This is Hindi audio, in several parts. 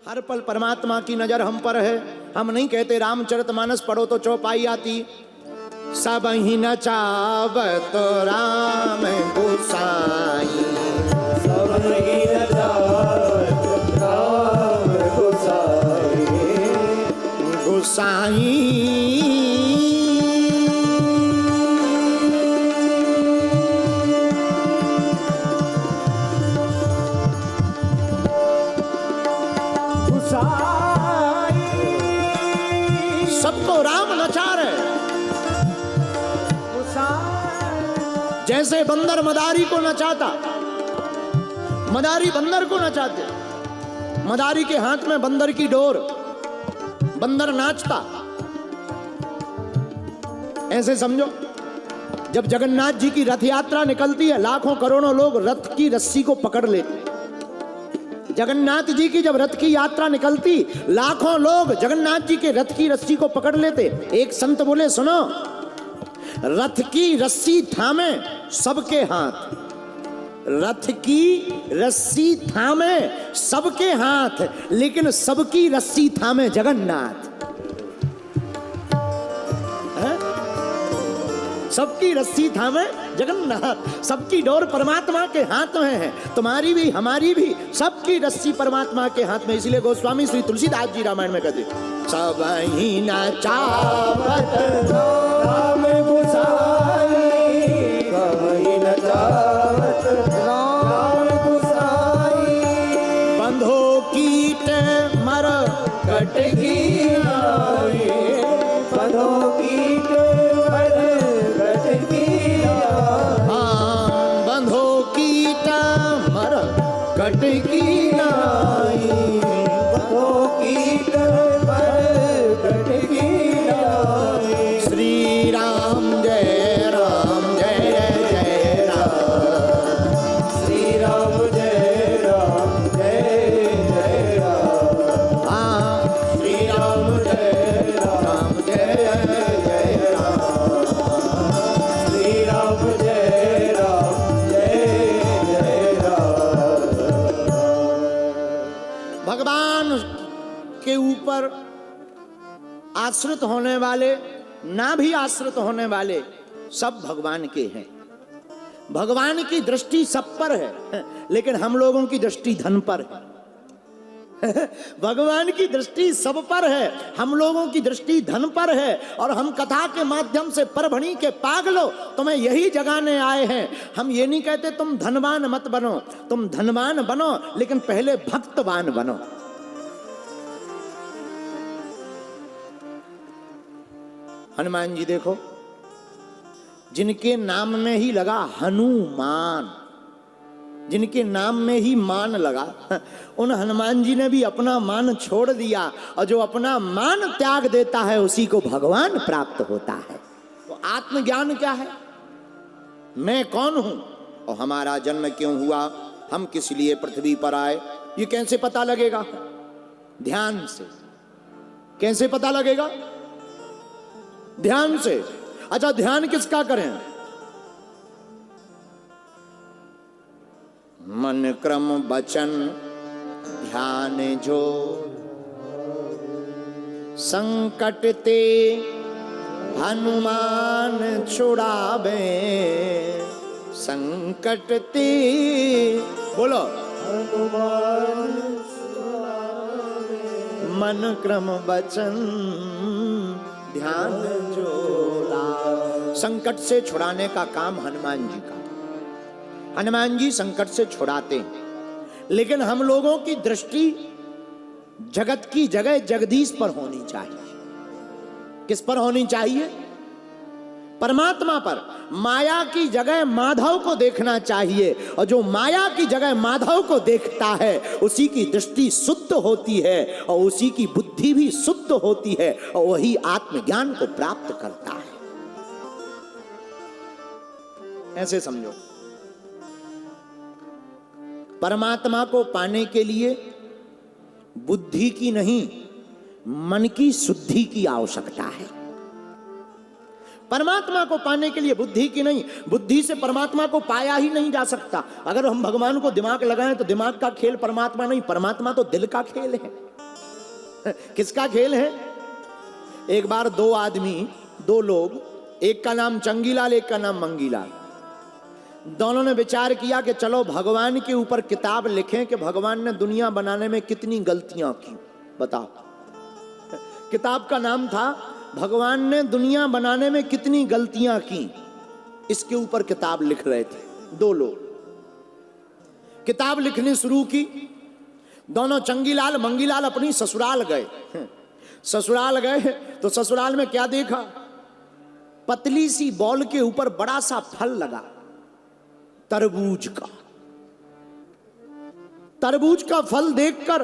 हर पल परमात्मा की नजर हम पर है। हम नहीं कहते रामचरितमानस पढ़ो तो चौपाई आती। सब ही नचावत राम गोसाई, सब ही नचावत राम गोसाई, गोसाई सबको राम नचा रहे। जैसे बंदर मदारी को नचाता, मदारी बंदर को नचाते, मदारी के हाथ में बंदर की डोर, बंदर नाचता। ऐसे समझो जब जगन्नाथ जी की रथ यात्रा निकलती है, लाखों करोड़ों लोग रथ की रस्सी को पकड़ लेते। जगन्नाथ जी की जब रथ की यात्रा निकलती, लाखों लोग जगन्नाथ जी के रथ की रस्सी को पकड़ लेते। एक संत बोले, सुनो, रथ की रस्सी थामे सबके हाथ, रथ की रस्सी थामे सबके हाथ, लेकिन सबकी रस्सी थामे जगन्नाथ। सबकी रस्सी थामे जगन्नाथ, सबकी डोर परमात्मा के हाथ में है। तुम्हारी भी हमारी भी सबकी रस्सी परमात्मा के हाथ में। इसलिए गोस्वामी श्री तुलसीदास जी रामायण में कहते, सब ही नचावत राम गोसाई, सब ही नचावत राम गोसाई, बंधो कीट मर कटकी आई, बंधो कीट मर कटकी आई, बंधो कीट मर कटकी आई, बंधो कीट मर कटकी आई। श्री राम जय राम जय जय राम, श्री राम जय राम जय जय राम, हाँ श्री राम जय राम जय जय राम, श्री राम जय राम जय जय राम। भगवान के ऊपर आश्रित होने वाले, ना भी आश्रित होने वाले, सब भगवान के हैं। भगवान की दृष्टि सब पर है, लेकिन हम लोगों की दृष्टि धन पर है। भगवान की दृष्टि सब पर है, हम लोगों की दृष्टि धन पर है। और हम कथा के माध्यम से परभणी के पागलो तुम्हें यही जगाने आए हैं। हम ये नहीं कहते तुम धनवान मत बनो, तुम धनवान बनो, लेकिन पहले भक्तवान बनो। हनुमान जी देखो, जिनके नाम में ही लगा हनुमान, जिनके नाम में ही मान लगा, उन हनुमान जी ने भी अपना मान छोड़ दिया। और जो अपना मान त्याग देता है उसी को भगवान प्राप्त होता है। तो आत्मज्ञान क्या है? मैं कौन हूं और हमारा जन्म क्यों हुआ, हम किस लिए पृथ्वी पर आए, ये कैसे पता लगेगा? ध्यान से। कैसे पता लगेगा? ध्यान से। अच्छा, ध्यान किसका करें? मन क्रम वचन ध्यान जो, संकट ते हनुमान छुड़ावे, संकट ते, बोलो, हनुमान मन क्रम वचन ध्यान जोड़ा। संकट से छुड़ाने का काम हनुमान जी का। हनुमान जी संकट से छुड़ाते हैं, लेकिन हम लोगों की दृष्टि जगत की जगह जगदीश पर होनी चाहिए। किस पर होनी चाहिए? परमात्मा पर। माया की जगह माधव को देखना चाहिए, और जो माया की जगह माधव को देखता है उसी की दृष्टि शुद्ध होती है और उसी की बुद्धि भी शुद्ध होती है, और वही आत्मज्ञान को प्राप्त करता है। ऐसे समझो, परमात्मा को पाने के लिए बुद्धि की नहीं, मन की शुद्धि की आवश्यकता है। परमात्मा को पाने के लिए बुद्धि की नहीं, बुद्धि से परमात्मा को पाया ही नहीं जा सकता। अगर हम भगवान को दिमाग लगाएं तो दिमाग का खेल परमात्मा नहीं, परमात्मा तो दिल का खेल है। किसका खेल है? एक बार दो लोग, एक का नाम चंगीलाल, एक का नाम मंगीलाल, दोनों ने विचार किया कि चलो भगवान के ऊपर किताब लिखें कि भगवान ने दुनिया बनाने में कितनी गलतियां की। बताओ, किताब का नाम था भगवान ने दुनिया बनाने में कितनी गलतियां की। इसके ऊपर किताब लिख रहे थे दो लोग। किताब लिखनी शुरू की। दोनों चंगीलाल मंगीलाल अपनी ससुराल गए। ससुराल गए तो ससुराल में क्या देखा? पतली सी बॉल के ऊपर बड़ा सा फल लगा, तरबूज का। तरबूज का फल देखकर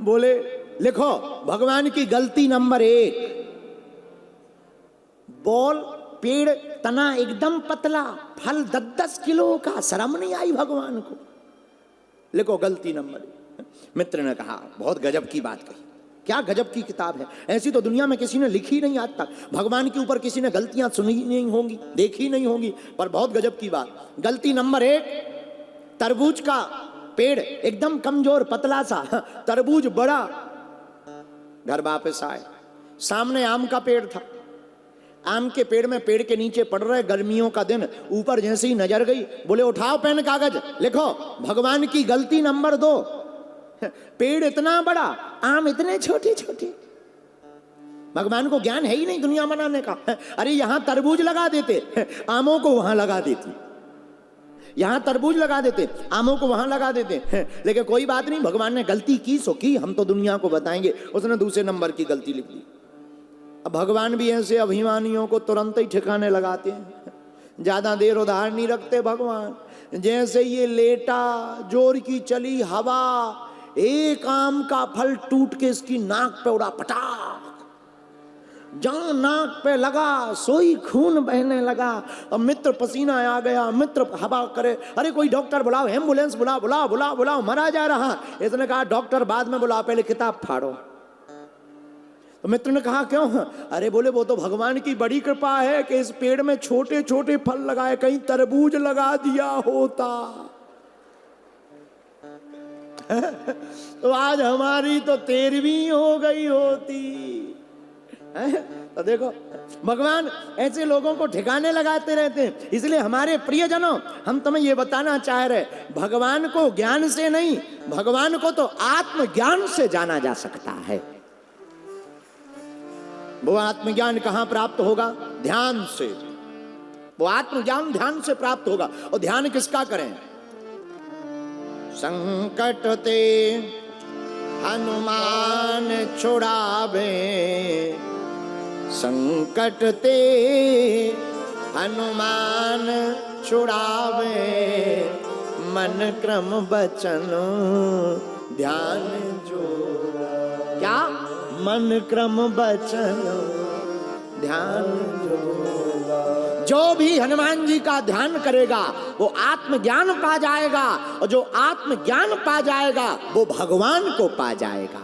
बोले लिखो भगवान की गलती नंबर 1, बॉल, पेड़, तना एकदम पतला, फल 10-10 किलो का, शर्म नहीं आई भगवान को? लिखो गलती नंबर 1। मित्र ने कहा बहुत गजब की बात कही। क्या गजब की किताब है, ऐसी तो दुनिया में किसी ने लिखी नहीं आज तक। भगवान के ऊपर किसी ने गलतियां सुनी नहीं होंगी, देखी नहीं होंगी, पर बहुत गजब की बात। गलती नंबर 1, तरबूज का पेड़ एकदम कमजोर पतला सा, तरबूज बड़ा। घर वापस आए, सामने आम का पेड़ था। आम के पेड़ में, पेड़ के नीचे पड़ रहे, गर्मियों का दिन, ऊपर जैसे ही नजर गई बोले उठाओ पेन कागज, लिखो भगवान की गलती नंबर 2। पेड़ इतना बड़ा, आम इतने छोटे छोटे। भगवान को ज्ञान है ही नहीं दुनिया बनाने का। अरे यहां तरबूज लगा देते, आमों को वहां लगा देती। यहां तरबूज लगा देते, आमों को वहां लगा देते। लेकिन कोई बात नहीं, भगवान ने गलती की सो की, हम तो दुनिया को बताएंगे। उसने दूसरे नंबर की गलती लिख दी। अब भगवान भी ऐसे अभिमानियों को तुरंत ही ठिकाने लगाते हैं, ज्यादा देर उधार नहीं रखते भगवान। जैसे ये लेटा, जोर की चली हवा, एक आम का फल टूट के इसकी नाक पे उड़ा, पटाख। जहां नाक पे लगा सोई खून बहने लगा। अब मित्र पसीना आ गया, मित्र हवा करे, अरे कोई डॉक्टर बुलाओ, एम्बुलेंस बुलाओ, बुलाओ बुलाओ बुलाओ, मरा जा रहा। इसने कहा डॉक्टर बाद में बुलाओ, पहले किताब फाड़ो। तो मित्र ने कहा क्यों? अरे बोले वो तो भगवान की बड़ी कृपा है कि इस पेड़ में छोटे छोटे फल लगाए, कहीं तरबूज लगा दिया होता तो आज हमारी तो 13वीं हो गई होती। तो देखो भगवान ऐसे लोगों को ठिकाने लगाते रहते हैं। इसलिए हमारे प्रियजनों, हम तुम्हें ये बताना चाह रहे, भगवान को ज्ञान से नहीं, भगवान को तो आत्मज्ञान से जाना जा सकता है। वो आत्मज्ञान कहां प्राप्त होगा? ध्यान से। वो आत्मज्ञान ध्यान से प्राप्त होगा। और ध्यान किसका करें? संकट ते हनुमान छुड़ावे, संकट ते हनुमान छुड़ावे, मन क्रम वचन ध्यान जो। क्या? मन क्रम वचन ध्यान जो भी हनुमान जी का ध्यान करेगा वो आत्मज्ञान पा जाएगा, और जो आत्मज्ञान पा जाएगा वो भगवान को पा जाएगा।